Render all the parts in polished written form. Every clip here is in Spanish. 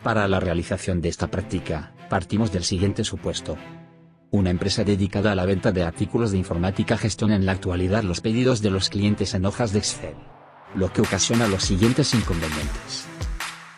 Para la realización de esta práctica, partimos del siguiente supuesto. Una empresa dedicada a la venta de artículos de informática gestiona en la actualidad los pedidos de los clientes en hojas de Excel, lo que ocasiona los siguientes inconvenientes.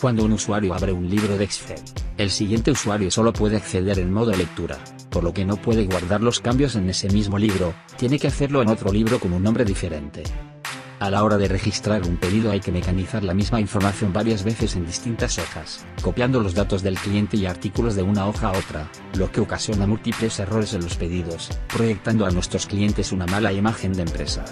Cuando un usuario abre un libro de Excel, el siguiente usuario solo puede acceder en modo lectura, por lo que no puede guardar los cambios en ese mismo libro, tiene que hacerlo en otro libro con un nombre diferente. A la hora de registrar un pedido hay que mecanizar la misma información varias veces en distintas hojas, copiando los datos del cliente y artículos de una hoja a otra, lo que ocasiona múltiples errores en los pedidos, proyectando a nuestros clientes una mala imagen de empresa.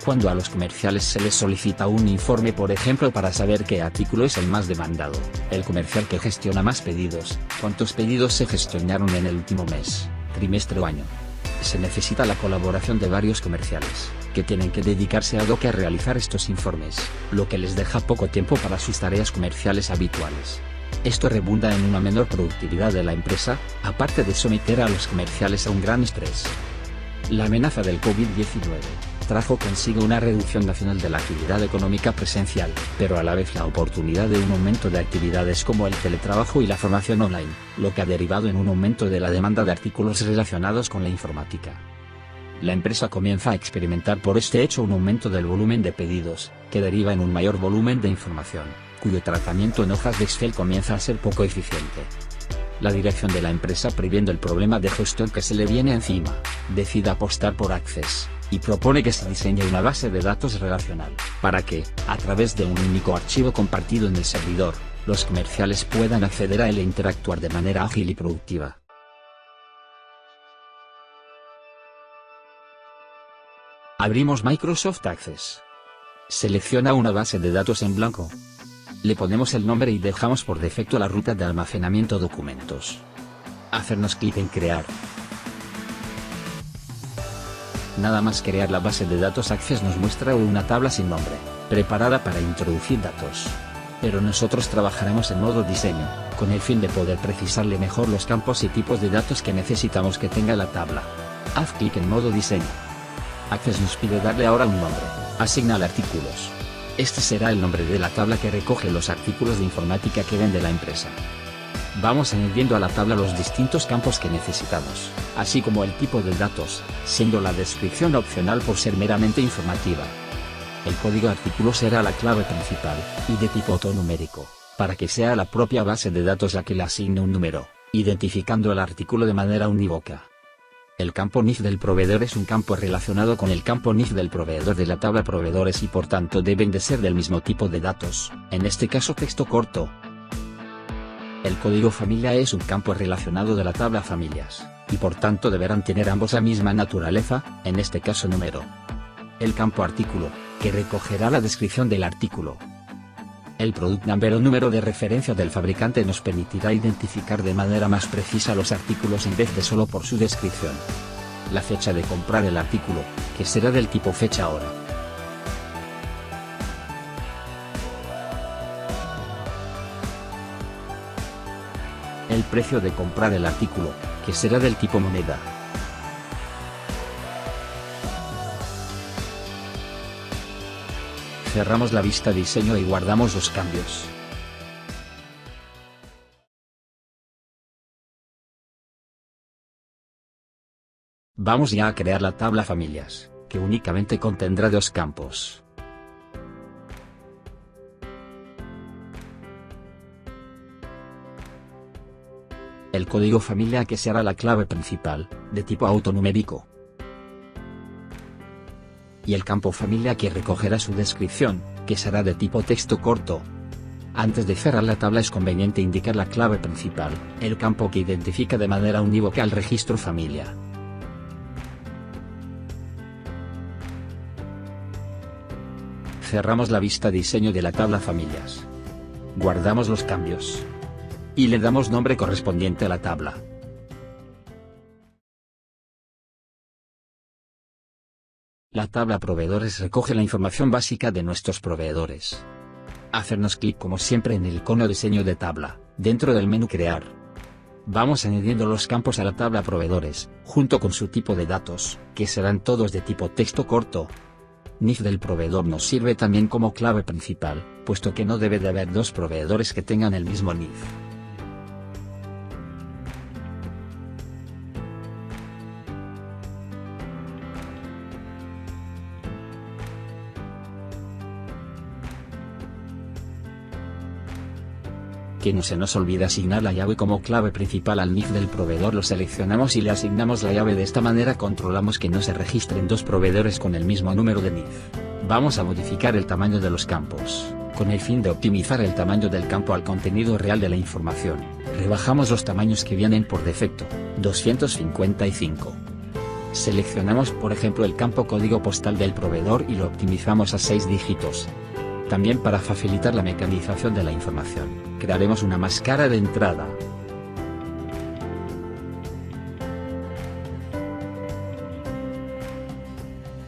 Cuando a los comerciales se les solicita un informe, por ejemplo, para saber qué artículo es el más demandado, el comercial que gestiona más pedidos, cuántos pedidos se gestionaron en el último mes, trimestre o año, se necesita la colaboración de varios comerciales, que tienen que dedicarse ad hoc a realizar estos informes, lo que les deja poco tiempo para sus tareas comerciales habituales. Esto redunda en una menor productividad de la empresa, aparte de someter a los comerciales a un gran estrés. La amenaza del COVID-19 trajo consigo una reducción nacional de la actividad económica presencial, pero a la vez la oportunidad de un aumento de actividades como el teletrabajo y la formación online, lo que ha derivado en un aumento de la demanda de artículos relacionados con la informática. La empresa comienza a experimentar por este hecho un aumento del volumen de pedidos, que deriva en un mayor volumen de información, cuyo tratamiento en hojas de Excel comienza a ser poco eficiente. La dirección de la empresa, previendo el problema de gestión que se le viene encima, decide apostar por Access, y propone que se diseñe una base de datos relacional, para que, a través de un único archivo compartido en el servidor, los comerciales puedan acceder a él e interactuar de manera ágil y productiva. Abrimos Microsoft Access. Selecciona una base de datos en blanco. Le ponemos el nombre y dejamos por defecto la ruta de almacenamiento documentos. Hacernos clic en crear. Nada más crear la base de datos, Access nos muestra una tabla sin nombre, preparada para introducir datos. Pero nosotros trabajaremos en modo diseño, con el fin de poder precisarle mejor los campos y tipos de datos que necesitamos que tenga la tabla. Haz clic en modo diseño. Access nos pide darle ahora un nombre. Asignale artículos. Este será el nombre de la tabla que recoge los artículos de informática que vende la empresa. Vamos añadiendo a la tabla los distintos campos que necesitamos, así como el tipo de datos, siendo la descripción opcional por ser meramente informativa. El código artículo será la clave principal, y de tipo autonumérico, para que sea la propia base de datos la que le asigne un número, identificando el artículo de manera unívoca. El campo NIF del proveedor es un campo relacionado con el campo NIF del proveedor de la tabla proveedores y por tanto deben de ser del mismo tipo de datos, en este caso texto corto. El código familia es un campo relacionado de la tabla familias, y por tanto deberán tener ambos la misma naturaleza, en este caso número. El campo artículo, que recogerá la descripción del artículo. El product number o número de referencia del fabricante nos permitirá identificar de manera más precisa los artículos en vez de solo por su descripción. La fecha de comprar el artículo, que será del tipo fecha hora. El precio de comprar el artículo, que será del tipo moneda. Cerramos la vista diseño y guardamos los cambios. Vamos ya a crear la tabla familias, que únicamente contendrá dos campos. El código familia, que será la clave principal, de tipo autonumérico. Y el campo familia, que recogerá su descripción, que será de tipo texto corto. Antes de cerrar la tabla es conveniente indicar la clave principal, el campo que identifica de manera unívoca al registro familia. Cerramos la vista diseño de la tabla familias. Guardamos los cambios. Y le damos nombre correspondiente a la tabla. La tabla proveedores recoge la información básica de nuestros proveedores. Hacernos clic como siempre en el icono diseño de tabla, dentro del menú crear. Vamos añadiendo los campos a la tabla proveedores, junto con su tipo de datos, que serán todos de tipo texto corto. NIF del proveedor nos sirve también como clave principal, puesto que no debe de haber dos proveedores que tengan el mismo NIF. Que no se nos olvide asignar la llave como clave principal al NIF del proveedor. Lo seleccionamos y le asignamos la llave. De esta manera controlamos que no se registren dos proveedores con el mismo número de NIF. Vamos a modificar el tamaño de los campos, con el fin de optimizar el tamaño del campo al contenido real de la información. Rebajamos los tamaños que vienen por defecto, 255. Seleccionamos por ejemplo el campo código postal del proveedor y lo optimizamos a 6 dígitos. También para facilitar la mecanización de la información, crearemos una máscara de entrada.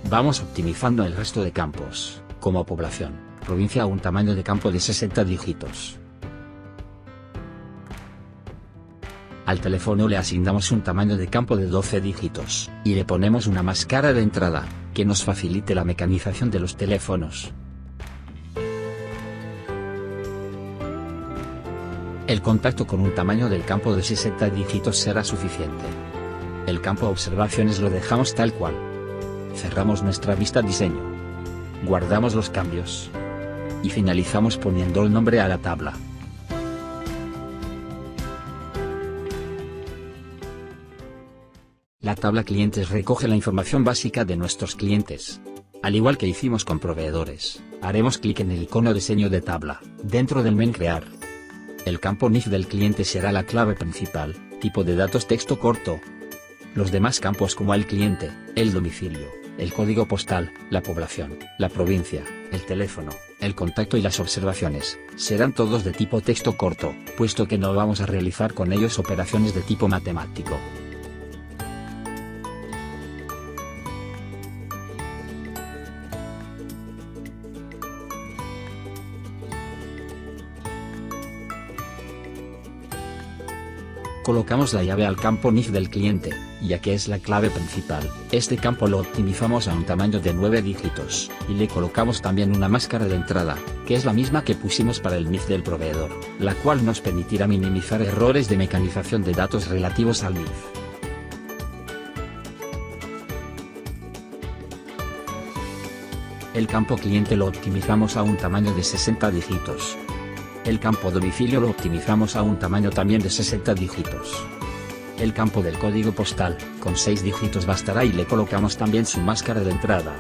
Vamos optimizando el resto de campos, como población, provincia a un tamaño de campo de 60 dígitos. Al teléfono le asignamos un tamaño de campo de 12 dígitos, y le ponemos una máscara de entrada, que nos facilite la mecanización de los teléfonos. El contacto con un tamaño del campo de 60 dígitos será suficiente. El campo observaciones lo dejamos tal cual. Cerramos nuestra vista diseño. Guardamos los cambios. Y finalizamos poniendo el nombre a la tabla. La tabla clientes recoge la información básica de nuestros clientes. Al igual que hicimos con proveedores, haremos clic en el icono diseño de tabla, dentro del menú crear. El campo NIF del cliente será la clave principal, tipo de datos texto corto. Los demás campos como el cliente, el domicilio, el código postal, la población, la provincia, el teléfono, el contacto y las observaciones, serán todos de tipo texto corto, puesto que no vamos a realizar con ellos operaciones de tipo matemático. Colocamos la llave al campo NIF del cliente, ya que es la clave principal. Este campo lo optimizamos a un tamaño de 9 dígitos, y le colocamos también una máscara de entrada, que es la misma que pusimos para el NIF del proveedor, la cual nos permitirá minimizar errores de mecanización de datos relativos al NIF. El campo cliente lo optimizamos a un tamaño de 60 dígitos. El campo domicilio lo optimizamos a un tamaño también de 60 dígitos. El campo del código postal, con 6 dígitos bastará y le colocamos también su máscara de entrada.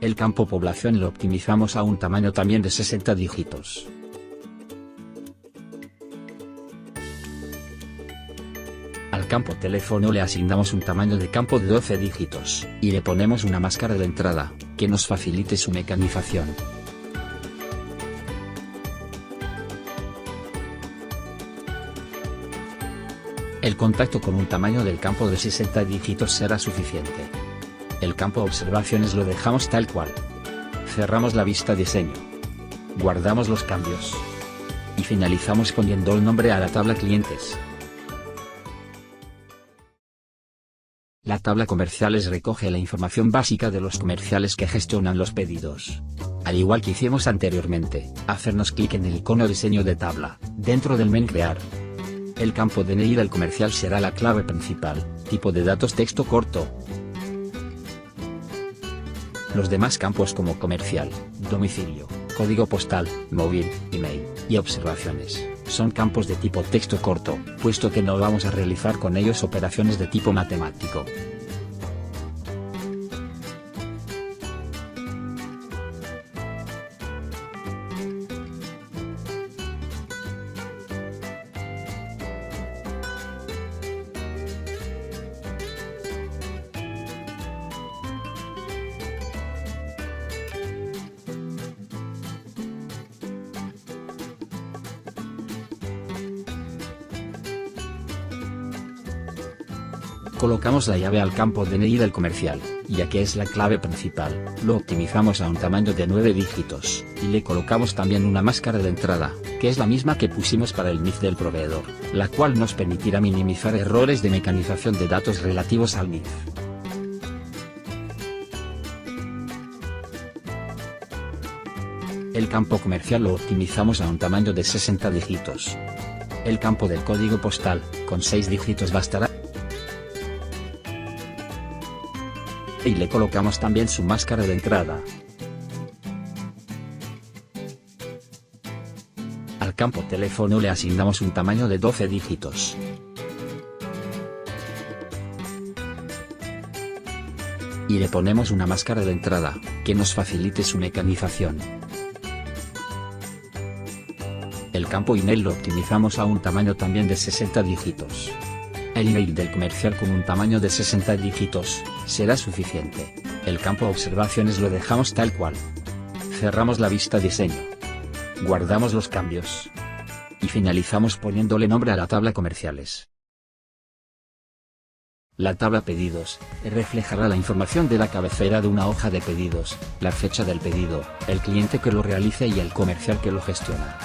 El campo población lo optimizamos a un tamaño también de 60 dígitos. Al campo teléfono le asignamos un tamaño de campo de 12 dígitos, y le ponemos una máscara de entrada, que nos facilite su mecanización. El contacto con un tamaño del campo de 60 dígitos será suficiente. El campo observaciones lo dejamos tal cual. Cerramos la vista diseño. Guardamos los cambios. Y finalizamos poniendo el nombre a la tabla clientes. La tabla comerciales recoge la información básica de los comerciales que gestionan los pedidos. Al igual que hicimos anteriormente, hacernos clic en el icono diseño de tabla, dentro del menú crear. El campo DNI del comercial será la clave principal, tipo de datos texto corto. Los demás campos como comercial, domicilio, código postal, móvil, email, y observaciones, son campos de tipo texto corto, puesto que no vamos a realizar con ellos operaciones de tipo matemático. Colocamos la llave al campo DNI del comercial, ya que es la clave principal, lo optimizamos a un tamaño de 9 dígitos, y le colocamos también una máscara de entrada, que es la misma que pusimos para el NIF del proveedor, la cual nos permitirá minimizar errores de mecanización de datos relativos al NIF. El campo comercial lo optimizamos a un tamaño de 60 dígitos. El campo del código postal, con 6 dígitos bastará. Y le colocamos también su máscara de entrada. Al campo teléfono le asignamos un tamaño de 12 dígitos. Y le ponemos una máscara de entrada, que nos facilite su mecanización. El campo email lo optimizamos a un tamaño también de 60 dígitos. El email del comercial con un tamaño de 60 dígitos, será suficiente. El campo observaciones lo dejamos tal cual. Cerramos la vista diseño. Guardamos los cambios. Y finalizamos poniéndole nombre a la tabla comerciales. La tabla pedidos, reflejará la información de la cabecera de una hoja de pedidos, la fecha del pedido, el cliente que lo realice y el comercial que lo gestiona.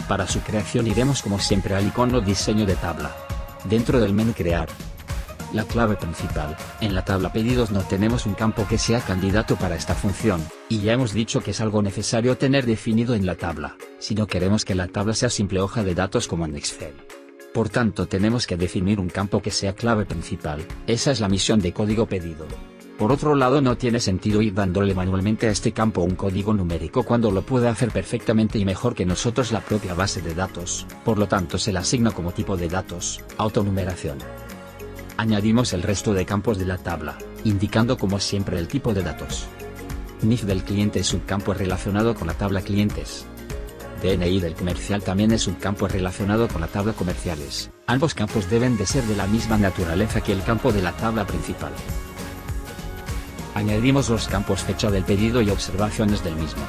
Para su creación iremos como siempre al icono diseño de tabla. Dentro del menú crear. La clave principal, en la tabla pedidos no tenemos un campo que sea candidato para esta función, y ya hemos dicho que es algo necesario tener definido en la tabla, si no queremos que la tabla sea simple hoja de datos como en Excel. Por tanto tenemos que definir un campo que sea clave principal, esa es la misión de código pedido. Por otro lado no tiene sentido ir dándole manualmente a este campo un código numérico cuando lo puede hacer perfectamente y mejor que nosotros la propia base de datos, por lo tanto se le asigna como tipo de datos, autonumeración. Añadimos el resto de campos de la tabla, indicando como siempre el tipo de datos. NIF del cliente es un campo relacionado con la tabla clientes. DNI del comercial también es un campo relacionado con la tabla comerciales, ambos campos deben de ser de la misma naturaleza que el campo de la tabla principal. Añadimos los campos fecha del pedido y observaciones del mismo.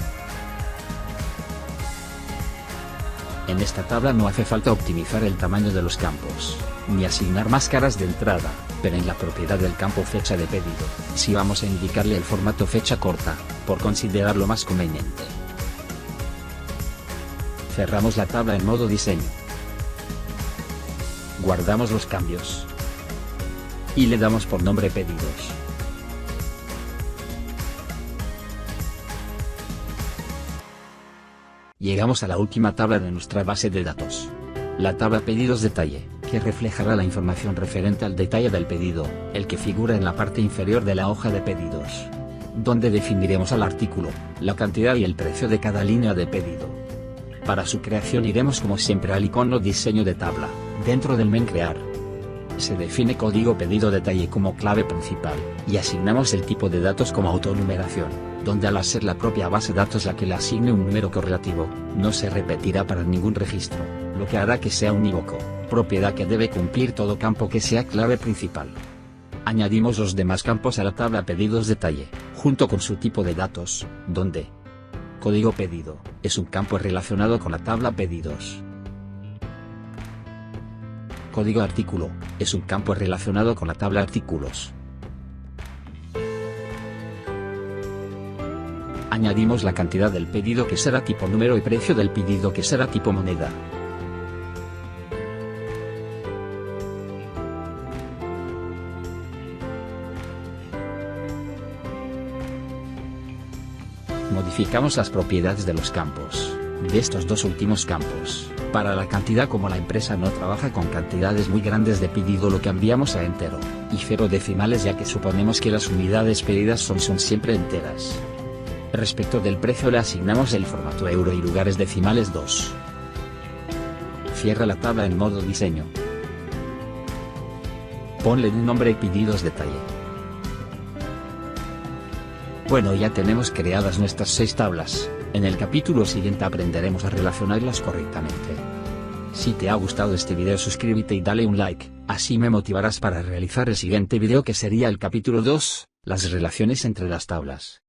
En esta tabla no hace falta optimizar el tamaño de los campos, ni asignar máscaras de entrada, pero en la propiedad del campo fecha de pedido, sí vamos a indicarle el formato fecha corta, por considerarlo más conveniente. Cerramos la tabla en modo diseño. Guardamos los cambios. Y le damos por nombre pedidos. Llegamos a la última tabla de nuestra base de datos. La tabla pedidos detalle, que reflejará la información referente al detalle del pedido, el que figura en la parte inferior de la hoja de pedidos. Donde definiremos al artículo, la cantidad y el precio de cada línea de pedido. Para su creación iremos como siempre al icono diseño de tabla, dentro del menú crear. Se define código pedido detalle como clave principal, y asignamos el tipo de datos como autonumeración, donde al ser la propia base de datos la que le asigne un número correlativo, no se repetirá para ningún registro, lo que hará que sea unívoco, propiedad que debe cumplir todo campo que sea clave principal. Añadimos los demás campos a la tabla pedidos detalle, junto con su tipo de datos, donde código pedido es un campo relacionado con la tabla pedidos. Código artículo es un campo relacionado con la tabla artículos. Añadimos la cantidad del pedido que será tipo número y precio del pedido que será tipo moneda. Modificamos las propiedades de los campos, de estos dos últimos campos. Para la cantidad, como la empresa no trabaja con cantidades muy grandes de pedido, lo cambiamos a entero, y 0 decimales, ya que suponemos que las unidades pedidas son siempre enteras. Respecto del precio le asignamos el formato euro y lugares decimales 2. Cierra la tabla en modo diseño. Ponle un nombre y pedidos detalle. Bueno, ya tenemos creadas nuestras 6 tablas. En el capítulo siguiente aprenderemos a relacionarlas correctamente. Si te ha gustado este video, suscríbete y dale un like, así me motivarás para realizar el siguiente video, que sería el capítulo 2, las relaciones entre las tablas.